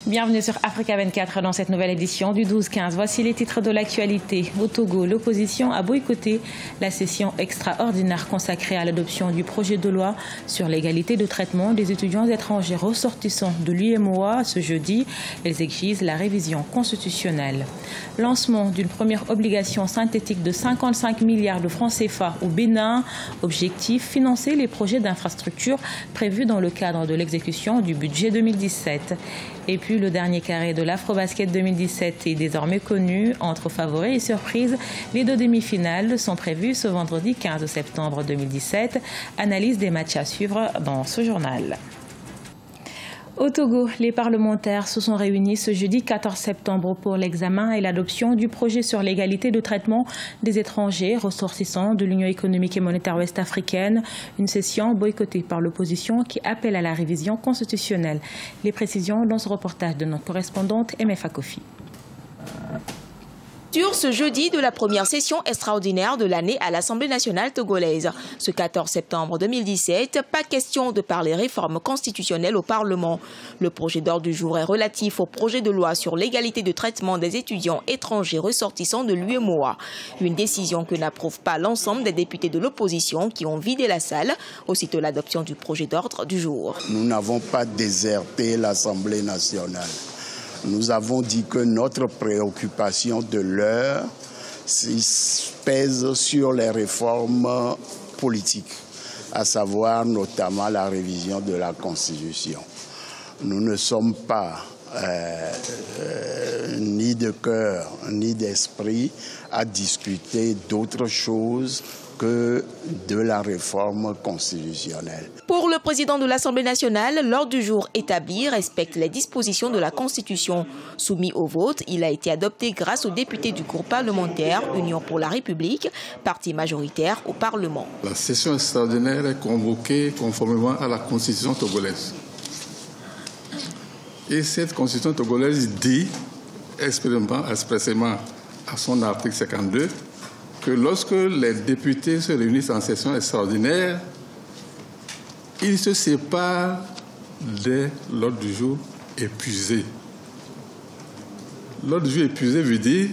Bienvenue sur Africa 24 dans cette nouvelle édition du 12-15. Voici les titres de l'actualité. Au Togo, l'opposition a boycotté la session extraordinaire consacrée à l'adoption du projet de loi sur l'égalité de traitement des étudiants étrangers ressortissants de l'UEMOA ce jeudi. Elles exigent la révision constitutionnelle. Lancement d'une première obligation synthétique de 55 milliards de francs CFA au Bénin. Objectif, financer les projets d'infrastructure prévus dans le cadre de l'exécution du budget 2017. Et puis le dernier carré de l'Afrobasket 2017 est désormais connu. Entre favoris et surprises, les deux demi-finales sont prévues ce vendredi 15 septembre 2017. Analyse des matchs à suivre dans ce journal. Au Togo, les parlementaires se sont réunis ce jeudi 14 septembre pour l'examen et l'adoption du projet sur l'égalité de traitement des étrangers ressortissants de l'Union économique et monétaire ouest-africaine. Une session boycottée par l'opposition qui appelle à la révision constitutionnelle. Les précisions dans ce reportage de notre correspondante MFA Kofi. Sur ce jeudi de la première session extraordinaire de l'année à l'Assemblée nationale togolaise. Ce 14 septembre 2017, pas question de parler réforme constitutionnelle au Parlement. Le projet d'ordre du jour est relatif au projet de loi sur l'égalité de traitement des étudiants étrangers ressortissants de l'UEMOA. Une décision que n'approuve pas l'ensemble des députés de l'opposition qui ont vidé la salle aussitôt l'adoption du projet d'ordre du jour. Nous n'avons pas déserté l'Assemblée nationale. Nous avons dit que notre préoccupation de l'heure pèse sur les réformes politiques, à savoir notamment la révision de la Constitution. Nous ne sommes pas ni de cœur ni d'esprit à discuter d'autre chose que de la réforme constitutionnelle. Pour le président de l'Assemblée nationale, l'ordre du jour établi respecte les dispositions de la Constitution. Soumis au vote, il a été adopté grâce aux députés du groupe parlementaire Union pour la République, parti majoritaire au Parlement. La session extraordinaire est convoquée conformément à la Constitution togolaise. Et cette Constitution togolaise dit expressément à son article 52 que lorsque les députés se réunissent en session extraordinaire, ils se séparent de l'ordre du jour épuisé. L'ordre du jour épuisé veut dire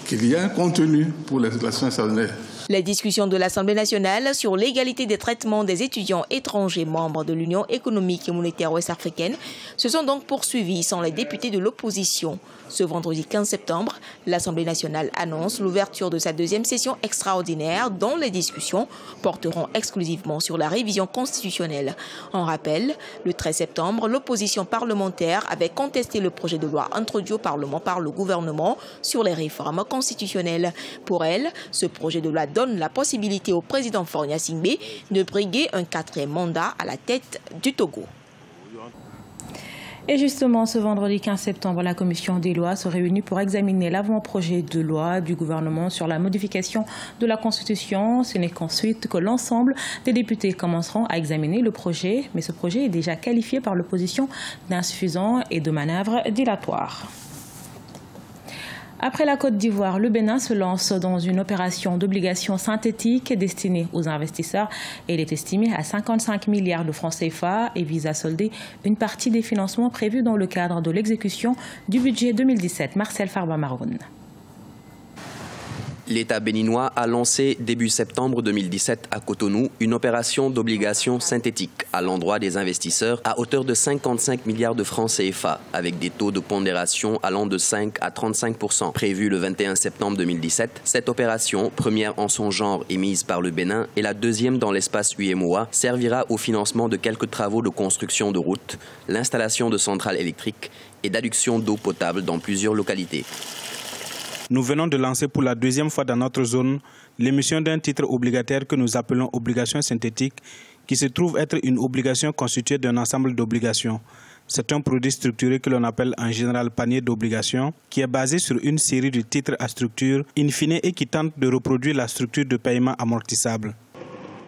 qu'il y a un contenu pour les sessions extraordinaires. Les discussions de l'Assemblée nationale sur l'égalité des traitements des étudiants étrangers membres de l'Union économique et monétaire ouest-africaine se sont donc poursuivies sans les députés de l'opposition. Ce vendredi 15 septembre, l'Assemblée nationale annonce l'ouverture de sa deuxième session extraordinaire dont les discussions porteront exclusivement sur la révision constitutionnelle. En rappel, le 13 septembre, l'opposition parlementaire avait contesté le projet de loi introduit au Parlement par le gouvernement sur les réformes constitutionnelles. Pour elle, ce projet de loi donne la possibilité au président Faure Gnassingbé de briguer un 4e mandat à la tête du Togo. Et justement, ce vendredi 15 septembre, la commission des lois se réunit pour examiner l'avant-projet de loi du gouvernement sur la modification de la Constitution. Ce n'est qu'ensuite que l'ensemble des députés commenceront à examiner le projet. Mais ce projet est déjà qualifié par l'opposition d'insuffisant et de manœuvre dilatoire. Après la Côte d'Ivoire, le Bénin se lance dans une opération d'obligation synthétique destinée aux investisseurs. Elle est estimée à 55 milliards de francs CFA et vise à solder une partie des financements prévus dans le cadre de l'exécution du budget 2017. Marcel Farba-Maroun. L'État béninois a lancé début septembre 2017 à Cotonou une opération d'obligation synthétique à l'endroit des investisseurs à hauteur de 55 milliards de francs CFA avec des taux de pondération allant de 5 à 35%. Prévue le 21 septembre 2017, cette opération, première en son genre émise par le Bénin et la deuxième dans l'espace UEMOA, servira au financement de quelques travaux de construction de routes, l'installation de centrales électriques et d'adduction d'eau potable dans plusieurs localités. Nous venons de lancer pour la deuxième fois dans notre zone l'émission d'un titre obligataire que nous appelons obligation synthétique, qui se trouve être une obligation constituée d'un ensemble d'obligations. C'est un produit structuré que l'on appelle en général panier d'obligations, qui est basé sur une série de titres à structure in fine et qui tente de reproduire la structure de paiement amortissable.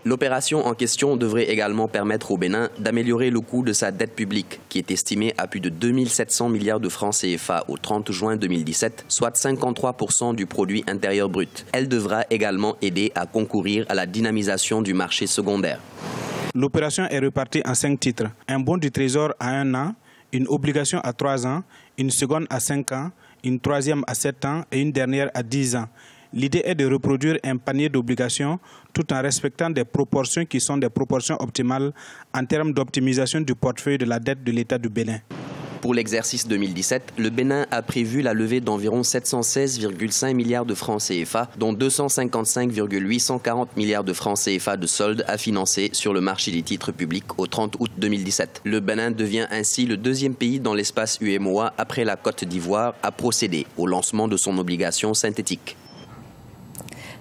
L'opération en question devrait également permettre au Bénin d'améliorer le coût de sa dette publique, qui est estimée à plus de 2700 milliards de francs CFA au 30 juin 2017, soit 53% du produit intérieur brut. Elle devra également aider à concourir à la dynamisation du marché secondaire. L'opération est repartie en 5 titres. Un bon du Trésor à 1 an, une obligation à 3 ans, une seconde à 5 ans, une troisième à 7 ans et une dernière à 10 ans. L'idée est de reproduire un panier d'obligations tout en respectant des proportions qui sont des proportions optimales en termes d'optimisation du portefeuille de la dette de l'État du Bénin. Pour l'exercice 2017, le Bénin a prévu la levée d'environ 716,5 milliards de francs CFA, dont 255,840 milliards de francs CFA de solde à financer sur le marché des titres publics au 30 août 2017. Le Bénin devient ainsi le deuxième pays dans l'espace UEMOA après la Côte d'Ivoire à procéder au lancement de son obligation synthétique.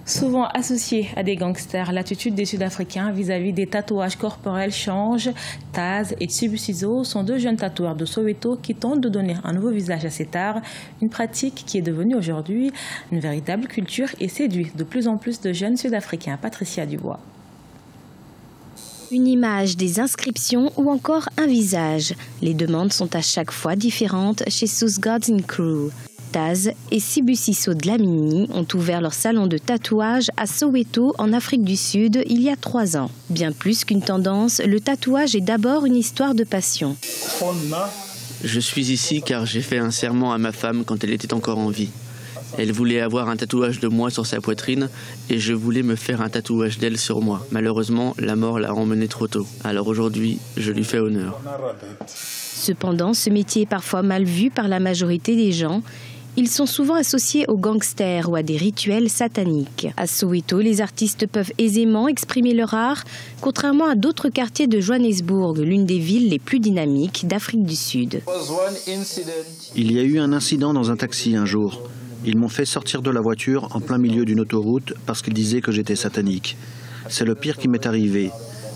Souvent associés à des gangsters, l'attitude des Sud-Africains vis-à-vis des tatouages corporels change. Taz et Tsibusiso sont deux jeunes tatoueurs de Soweto qui tentent de donner un nouveau visage à cet art, une pratique qui est devenue aujourd'hui une véritable culture et séduit de plus en plus de jeunes Sud-Africains. Patricia Dubois. Une image, des inscriptions ou encore un visage. Les demandes sont à chaque fois différentes chez Sus Gods Crew. Taz et Tsibusiso Dlamini ont ouvert leur salon de tatouage à Soweto, en Afrique du Sud, il y a 3 ans. Bien plus qu'une tendance, le tatouage est d'abord une histoire de passion. Je suis ici car j'ai fait un serment à ma femme quand elle était encore en vie. Elle voulait avoir un tatouage de moi sur sa poitrine et je voulais me faire un tatouage d'elle sur moi. Malheureusement, la mort l'a emmené trop tôt. Alors aujourd'hui, je lui fais honneur. Cependant, ce métier est parfois mal vu par la majorité des gens. Ils sont souvent associés aux gangsters ou à des rituels sataniques. À Soweto, les artistes peuvent aisément exprimer leur art, contrairement à d'autres quartiers de Johannesburg, l'une des villes les plus dynamiques d'Afrique du Sud. Il y a eu un incident dans un taxi un jour. Ils m'ont fait sortir de la voiture en plein milieu d'une autoroute parce qu'ils disaient que j'étais satanique. C'est le pire qui m'est arrivé.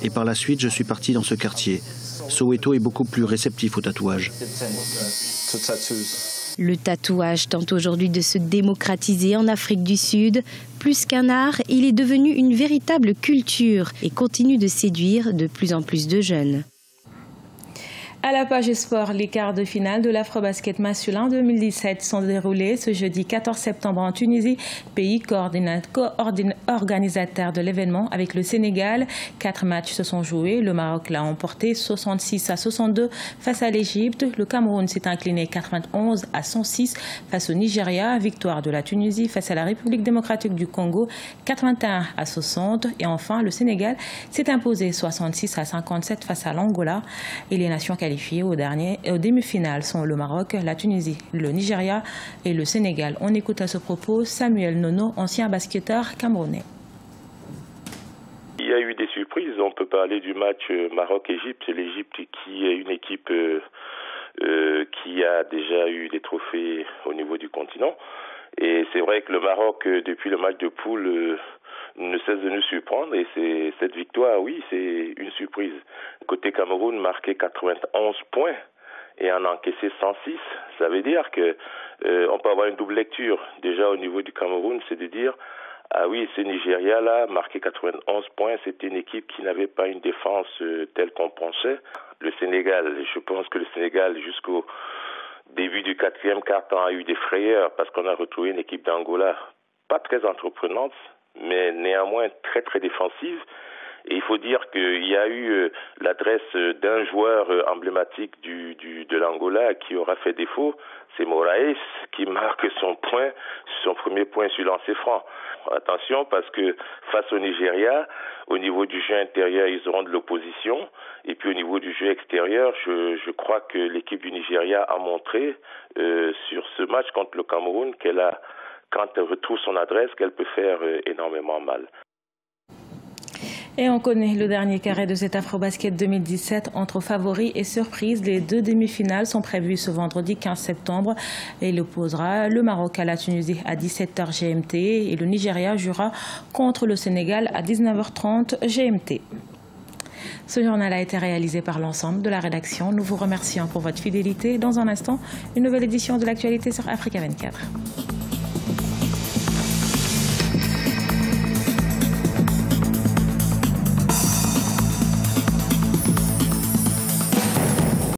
Et par la suite, je suis parti dans ce quartier. Soweto est beaucoup plus réceptif au tatouage. Le tatouage tente aujourd'hui de se démocratiser en Afrique du Sud. Plus qu'un art, il est devenu une véritable culture et continue de séduire de plus en plus de jeunes. À la page sport, les quarts de finale de l'Afrobasket masculin 2017 sont déroulés ce jeudi 14 septembre en Tunisie, pays organisateur de l'événement avec le Sénégal. 4 matchs se sont joués. Le Maroc l'a emporté 66-62 face à l'Égypte. Le Cameroun s'est incliné 91-106 face au Nigeria. Victoire de la Tunisie face à la République démocratique du Congo 81-60. Et enfin, le Sénégal s'est imposé 66-57 face à l'Angola. Et les nations qualifiées aux demi-finales sont le Maroc, la Tunisie, le Nigeria et le Sénégal. On écoute à ce propos Samuel Nono, ancien basketteur camerounais. Il y a eu des surprises. On peut parler du match Maroc-Égypte. L'Égypte qui est une équipe qui a déjà eu des trophées au niveau du continent. Et c'est vrai que le Maroc, depuis le match de poule, ne cesse de nous surprendre et c'est cette victoire, oui, c'est une surprise. Côté Cameroun, marqué 91 points et en encaissé 106, ça veut dire que on peut avoir une double lecture. Déjà au niveau du Cameroun, c'est de dire ah oui, ce Nigeria-là, marqué 91 points, c'était une équipe qui n'avait pas une défense telle qu'on pensait. Le Sénégal, je pense que le Sénégal, jusqu'au début du 4e quart-temps, a eu des frayeurs parce qu'on a retrouvé une équipe d'Angola pas très entreprenante, mais néanmoins très très défensive. Et il faut dire qu'il y a eu l'adresse d'un joueur emblématique de l'Angola qui aura fait défaut, c'est Moraes qui marque son premier point sur lancer franc. Attention parce que face au Nigeria, au niveau du jeu intérieur, ils auront de l'opposition. Et puis au niveau du jeu extérieur, je crois que l'équipe du Nigeria a montré sur ce match contre le Cameroun qu'elle a, quand elle retrouve son adresse, qu'elle peut faire énormément mal. Et on connaît le dernier carré de cet Afrobasket 2017 entre favoris et surprises. Les 2 demi-finales sont prévues ce vendredi 15 septembre. Et il opposera le Maroc à la Tunisie à 17h GMT et le Nigeria jouera contre le Sénégal à 19h30 GMT. Ce journal a été réalisé par l'ensemble de la rédaction. Nous vous remercions pour votre fidélité. Dans un instant, une nouvelle édition de l'actualité sur Africa 24.